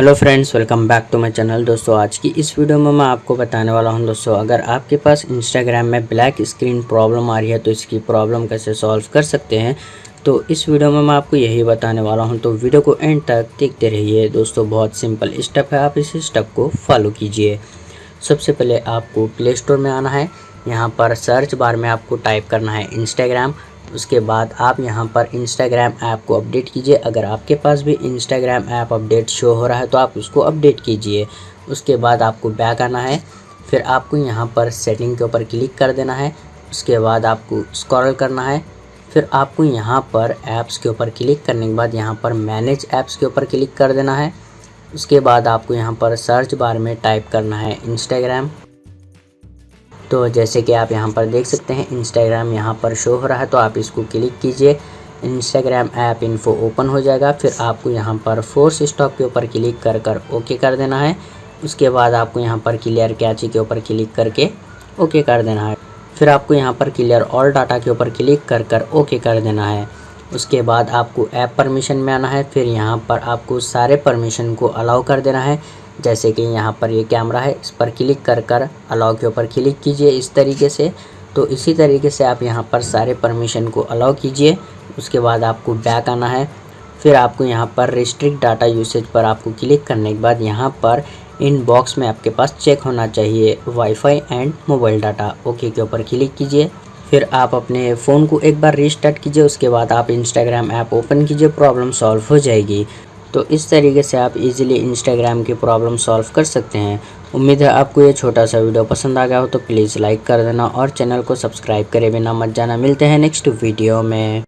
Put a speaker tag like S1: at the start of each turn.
S1: Hello friends, welcome back to my channel. दोस्तों, आज की इस वीडियो में मैं आपको बताने वाला हूं दोस्तों, अगर आपके पास इंस्टाग्राम में ब्लैक स्क्रीन प्रॉब्लम आ रही है तो इसकी प्रॉब्लम कैसे सॉल्व कर सकते हैं। तो इस वीडियो में मैं आपको यही बताने वाला हूं, तो वीडियो को एंड तक देखते रहिए। दोस्तों, बहुत सिंपल स्टेप है, आप इस स्टेप को फॉलो कीजिए। सबसे पहले आपको प्ले स्टोर में आना है। यहाँ पर सर्च बार में आपको टाइप करना है इंस्टाग्राम। उसके बाद आप यहाँ पर इंस्टाग्राम ऐप को अपडेट कीजिए। अगर आपके पास भी इंस्टाग्राम ऐप अपडेट शो हो रहा है तो आप उसको अपडेट कीजिए। उसके बाद आपको बैक आना है। फिर आपको यहाँ पर सेटिंग के ऊपर क्लिक कर देना है। उसके बाद आपको स्क्रॉल करना है। फिर आपको यहाँ पर ऐप्स के ऊपर क्लिक करने के बाद यहाँ पर मैनेज ऐप्स के ऊपर क्लिक कर देना है। उसके बाद आपको यहाँ पर सर्च बार में टाइप करना है इंस्टाग्राम। तो जैसे कि आप यहाँ पर देख सकते हैं इंस्टाग्राम यहाँ पर शो हो रहा है, तो आप इसको क्लिक कीजिए। इंस्टाग्राम ऐप इन्फो ओपन हो जाएगा। फिर आपको यहाँ पर फोर्स स्टॉप के ऊपर क्लिक कर ओके कर देना है। उसके बाद आपको यहाँ पर क्लियर कैची के ऊपर क्लिक करके ओके कर देना है। फिर आपको यहाँ पर क्लियर ऑल डाटा के ऊपर क्लिक कर ओके कर देना है। उसके बाद आपको ऐप परमिशन में आना है। फिर यहाँ पर आपको सारे परमिशन को अलाउ कर देना है। जैसे कि यहाँ पर ये कैमरा है, इस पर क्लिक कर अलाउ के ऊपर क्लिक कीजिए इस तरीके से। तो इसी तरीके से आप यहाँ पर सारे परमिशन को अलाउ कीजिए। उसके बाद आपको बैक आना है। फिर आपको यहाँ पर रिस्ट्रिक्ट डाटा यूसेज पर आपको क्लिक करने के बाद यहाँ पर इन बॉक्स में आपके पास चेक होना चाहिए wifi and mobile data. Okay के ऊपर क्लिक कीजिए। फिर आप अपने फ़ोन को एक बार रीस्टार्ट कीजिए। उसके बाद आप इंस्टाग्राम ऐप ओपन कीजिए, प्रॉब्लम सॉल्व हो जाएगी। तो इस तरीके से आप इजीली इंस्टाग्राम की प्रॉब्लम सॉल्व कर सकते हैं। उम्मीद है आपको ये छोटा सा वीडियो पसंद आ गया हो, तो प्लीज़ लाइक कर देना और चैनल को सब्सक्राइब करे बिना मत जाना। मिलते हैं नेक्स्ट वीडियो में।